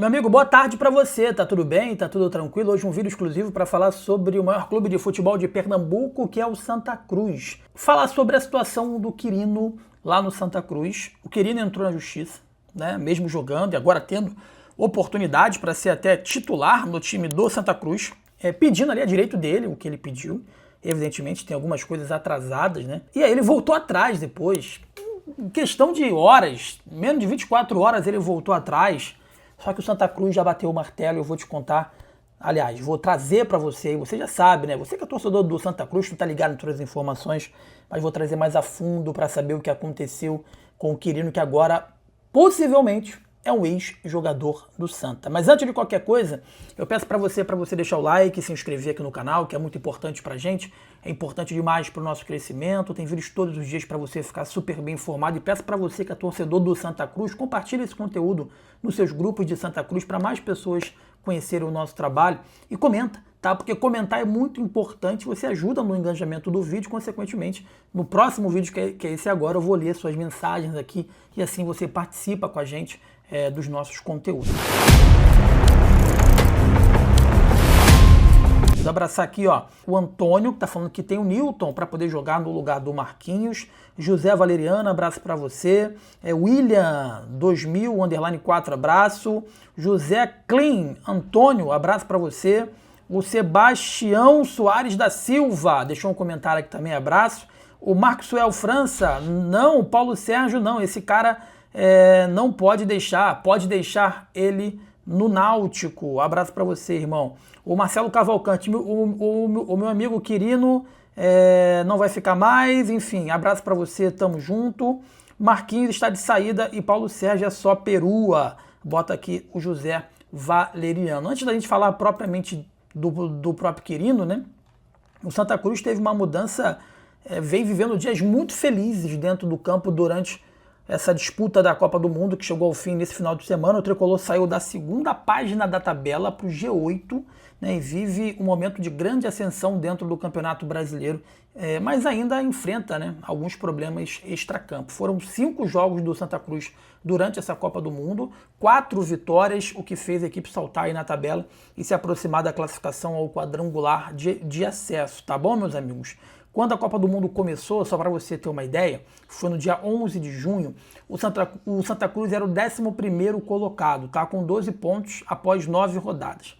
Meu amigo, boa tarde pra você, tá tudo bem? Tá tudo tranquilo? Hoje um vídeo exclusivo para falar sobre o maior clube de futebol de Pernambuco, que é o Santa Cruz. Falar sobre a situação do Quirino lá no Santa Cruz. O Quirino entrou na justiça, né? Mesmo jogando e agora tendo oportunidade para ser até titular no time do Santa Cruz, pedindo ali a direito dele, o que ele pediu. Evidentemente tem algumas coisas atrasadas, né? E aí ele voltou atrás depois. Em questão de horas, menos de 24 horas ele voltou atrás. Só que o Santa Cruz já bateu o martelo e eu vou te contar, aliás, vou trazer para você, você já sabe, né? Você que é torcedor do Santa Cruz, não tá ligado em todas as informações, mas vou trazer mais a fundo para saber o que aconteceu com o Quirino, que agora, possivelmente, é um ex-jogador do Santa. Mas antes de qualquer coisa, eu peço para você deixar o like, se inscrever aqui no canal, que é muito importante pra gente, é importante demais pro nosso crescimento, tem vídeos todos os dias para você ficar super bem informado, e peço para você que é torcedor do Santa Cruz, compartilhe esse conteúdo nos seus grupos de Santa Cruz para mais pessoas conhecerem o nosso trabalho e comenta, tá? Porque comentar é muito importante, você ajuda no engajamento do vídeo, consequentemente, no próximo vídeo, que é esse agora, eu vou ler suas mensagens aqui e assim você participa com a gente dos nossos conteúdos. Vou abraçar aqui, ó, o Antônio, que tá falando que tem o Newton para poder jogar no lugar do Marquinhos. José Valeriano, abraço para você. William 2000_4, abraço. José Clean, Antônio, abraço para você. O Sebastião Soares da Silva, deixou um comentário aqui também, abraço. O Marcosuel França, não, o Paulo Sérgio não, esse cara não pode deixar ele no Náutico. Abraço para você, irmão. O Marcelo Cavalcante, o meu amigo Quirino não vai ficar mais, enfim, abraço para você, tamo junto. Marquinhos está de saída e Paulo Sérgio é só perua. Bota aqui o José Valeriano. Antes da gente falar propriamente do próprio Quirino, né? O Santa Cruz teve uma mudança, vem vivendo dias muito felizes dentro do campo durante essa disputa da Copa do Mundo que chegou ao fim nesse final de semana. O Tricolor saiu da segunda página da tabela para o G8, né, e vive um momento de grande ascensão dentro do Campeonato Brasileiro, mas ainda enfrenta, né, alguns problemas extracampo. Foram 5 jogos do Santa Cruz durante essa Copa do Mundo, 4 vitórias, o que fez a equipe saltar aí na tabela e se aproximar da classificação ao quadrangular de acesso, tá bom, meus amigos? Quando a Copa do Mundo começou, só para você ter uma ideia, foi no dia 11 de junho, o Santa Cruz era o 11º colocado, tá? Com 12 pontos após 9 rodadas.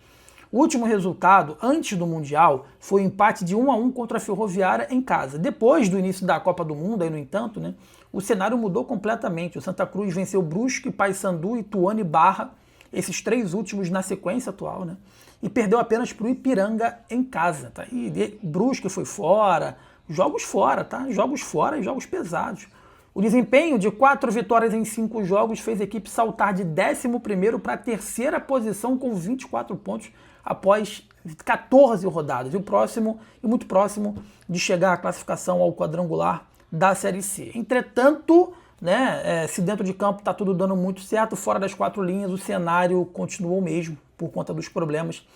O último resultado, antes do Mundial, foi o empate de 1-1 contra a Ferroviária em casa. Depois do início da Copa do Mundo, aí, no entanto, né, o cenário mudou completamente. O Santa Cruz venceu Brusque, Paysandu, Ituano e Barra, esses 3 últimos na sequência atual, né? E perdeu apenas para o Ipiranga em casa, tá? E Brusque foi fora, jogos fora, tá? Jogos fora e jogos pesados. O desempenho de 4 vitórias em 5 jogos fez a equipe saltar de 11º para a 3ª posição com 24 pontos após 14 rodadas. E muito próximo de chegar à classificação ao quadrangular da Série C. Entretanto, né, se dentro de campo está tudo dando muito certo, fora das 4 linhas o cenário continuou o mesmo por conta dos problemas.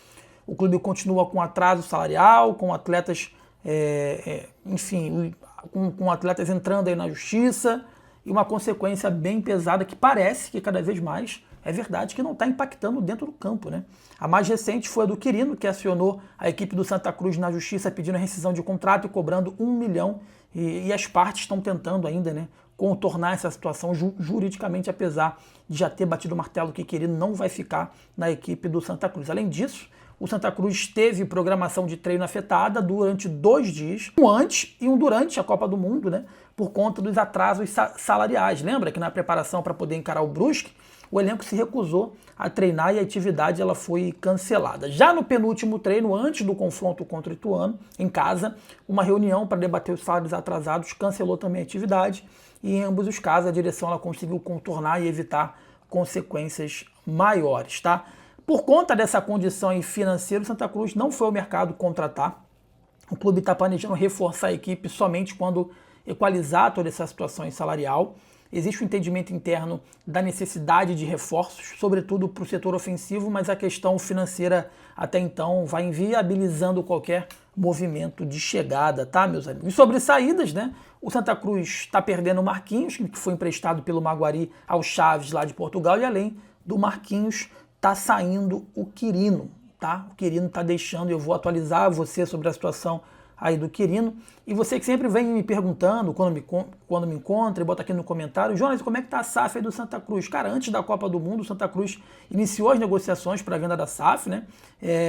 O clube continua com atraso salarial, com atletas, enfim, com atletas entrando aí na justiça e uma consequência bem pesada que parece que cada vez mais é verdade que não está impactando dentro do campo, né? A mais recente foi a do Quirino, que acionou a equipe do Santa Cruz na justiça pedindo a rescisão de contrato e cobrando 1 milhão e as partes estão tentando ainda, né, contornar essa situação juridicamente, apesar de já ter batido o martelo que Quirino não vai ficar na equipe do Santa Cruz. Além disso, o Santa Cruz teve programação de treino afetada durante 2 dias, um antes e um durante a Copa do Mundo, né, por conta dos atrasos salariais. Lembra que na preparação para poder encarar o Brusque, o elenco se recusou a treinar e a atividade ela foi cancelada. Já no penúltimo treino, antes do confronto contra o Ituano, em casa, uma reunião para debater os salários atrasados cancelou também a atividade e em ambos os casos a direção ela conseguiu contornar e evitar consequências maiores, tá? Por conta dessa condição financeira, o Santa Cruz não foi ao mercado contratar. O clube está planejando reforçar a equipe somente quando equalizar toda essa situação salarial. Existe um entendimento interno da necessidade de reforços, sobretudo para o setor ofensivo, mas a questão financeira até então vai inviabilizando qualquer movimento de chegada, tá, meus amigos? E sobre saídas, né? O Santa Cruz está perdendo o Marquinhos, que foi emprestado pelo Maguari ao Chaves lá de Portugal, e além do Marquinhos, tá saindo o Quirino, tá? O Quirino tá deixando, eu vou atualizar você sobre a situação aí do Quirino. E você que sempre vem me perguntando, quando me encontra, e bota aqui no comentário, Jonas, como é que tá a SAF aí do Santa Cruz? Cara, antes da Copa do Mundo, o Santa Cruz iniciou as negociações para a venda da SAF, né?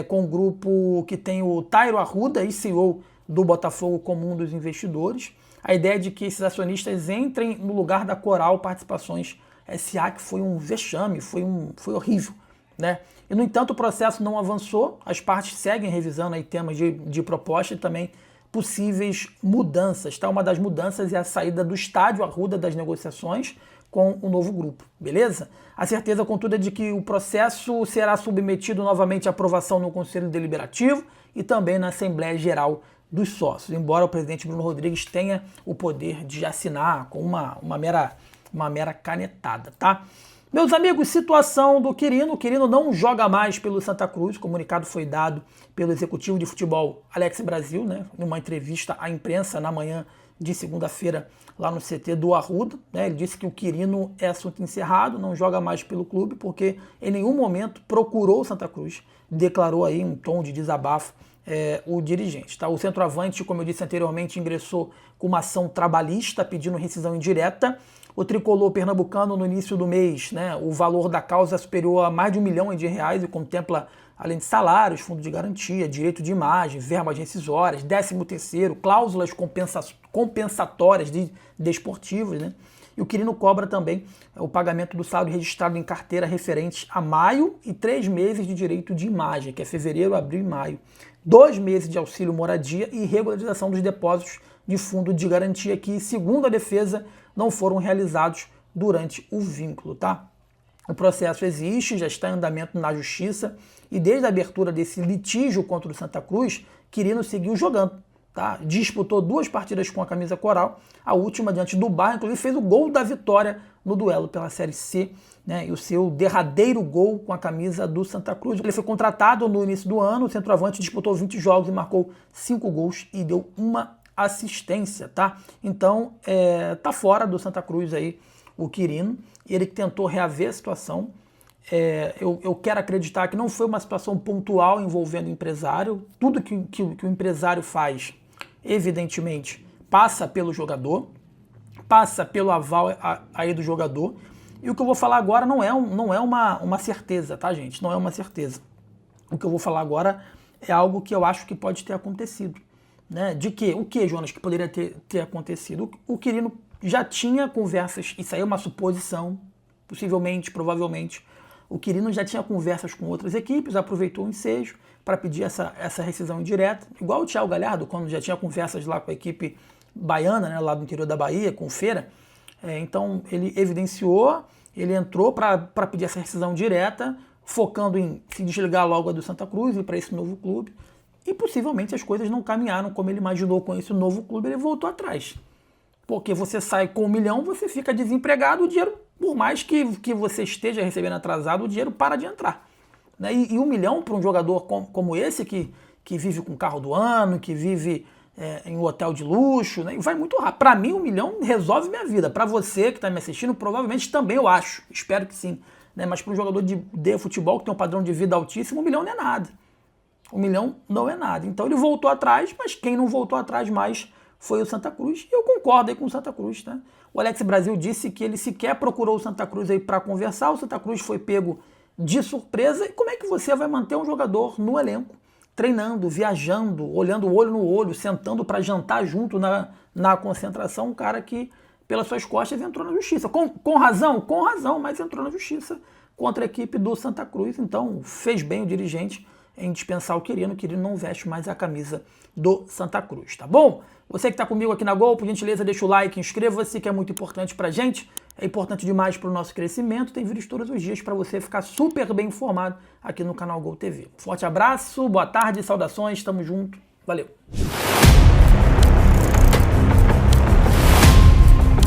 Com um grupo que tem o Tairo Arruda, CEO do Botafogo, como um dos investidores. A ideia é de que esses acionistas entrem no lugar da Coral Participações SA, que foi um vexame, foi horrível, né? E, no entanto, o processo não avançou, as partes seguem revisando aí temas de proposta e também possíveis mudanças, tá? Uma das mudanças é a saída do Estádio Arruda das negociações com o novo grupo, beleza? A certeza, contudo, é de que o processo será submetido novamente à aprovação no Conselho Deliberativo e também na Assembleia Geral dos Sócios, embora o presidente Bruno Rodrigues tenha o poder de assinar com uma mera canetada, tá? Meus amigos, situação do Quirino. O Quirino não joga mais pelo Santa Cruz. O comunicado foi dado pelo executivo de futebol Alex Brasil, né, numa entrevista à imprensa na manhã de segunda-feira lá no CT do Arruda. Né, ele disse que o Quirino é assunto encerrado, não joga mais pelo clube, porque em nenhum momento procurou o Santa Cruz. Declarou aí um tom de desabafo o dirigente. Tá? O centroavante, como eu disse anteriormente, ingressou com uma ação trabalhista pedindo rescisão indireta. O tricolor pernambucano, no início do mês, né, o valor da causa superior a mais de R$1 milhão e contempla, além de salários, fundo de garantia, direito de imagem, verbas rescisórias, 13º, cláusulas compensatórias desportivas, né? E o Quirino cobra também o pagamento do saldo registrado em carteira referente a maio e 3 meses de direito de imagem, que é fevereiro, abril e maio. 2 meses de auxílio moradia e regularização dos depósitos de fundo de garantia que, segundo a defesa, não foram realizados durante o vínculo, tá? O processo existe, já está em andamento na Justiça e desde a abertura desse litígio contra o Santa Cruz, Quirino seguiu jogando, tá? Disputou 2 partidas com a camisa coral, a última diante do Barra, inclusive fez o gol da vitória no duelo pela Série C, né? E o seu derradeiro gol com a camisa do Santa Cruz. Ele foi contratado no início do ano, o centroavante disputou 20 jogos e marcou 5 gols e deu uma assistência, tá? Então, tá fora do Santa Cruz aí o Quirino, ele que tentou reaver a situação. Eu quero acreditar que não foi uma situação pontual envolvendo o empresário. Tudo que o empresário faz, evidentemente, passa pelo jogador, passa pelo aval aí do jogador. E o que eu vou falar agora não é uma certeza, tá, gente? Não é uma certeza. O que eu vou falar agora é algo que eu acho que pode ter acontecido. Né? De que? O que, Jonas, que poderia ter acontecido? O Quirino já tinha conversas, isso aí é uma suposição, possivelmente, provavelmente. O Quirino já tinha conversas com outras equipes, aproveitou o ensejo para pedir essa rescisão indireta, igual o Thiago Galhardo, quando já tinha conversas lá com a equipe baiana, né, lá do interior da Bahia, com o Feira. Então ele evidenciou, ele entrou para pedir essa rescisão direta, focando em se desligar logo do Santa Cruz e para esse novo clube. E possivelmente as coisas não caminharam como ele imaginou com esse novo clube, ele voltou atrás. Porque você sai com 1 milhão, você fica desempregado, o dinheiro, por mais que você esteja recebendo atrasado, o dinheiro para de entrar. Né? E 1 milhão para um jogador como esse, que vive com o carro do ano, que vive em um hotel de luxo, né? E vai muito rápido. Para mim, 1 milhão resolve minha vida. Para você que está me assistindo, provavelmente também eu acho. Espero que sim. Né? Mas para um jogador de futebol que tem um padrão de vida altíssimo, 1 milhão não é nada. 1 milhão não é nada. Então ele voltou atrás, mas quem não voltou atrás mais foi o Santa Cruz. E eu concordo aí com o Santa Cruz, tá? O Alex Brasil disse que ele sequer procurou o Santa Cruz aí para conversar. O Santa Cruz foi pego de surpresa. E como é que você vai manter um jogador no elenco, treinando, viajando, olhando o olho no olho, sentando para jantar junto na concentração, um cara que, pelas suas costas, entrou na justiça. Com razão, mas entrou na justiça contra a equipe do Santa Cruz. Então, fez bem o dirigente em dispensar o Quirino não veste mais a camisa do Santa Cruz, tá bom? Você que está comigo aqui na Gol, por gentileza, deixa o like, inscreva-se, que é muito importante pra gente, é importante demais para o nosso crescimento, tem vídeos todos os dias para você ficar super bem informado aqui no canal Gol TV. Forte abraço, boa tarde, saudações, tamo junto, valeu!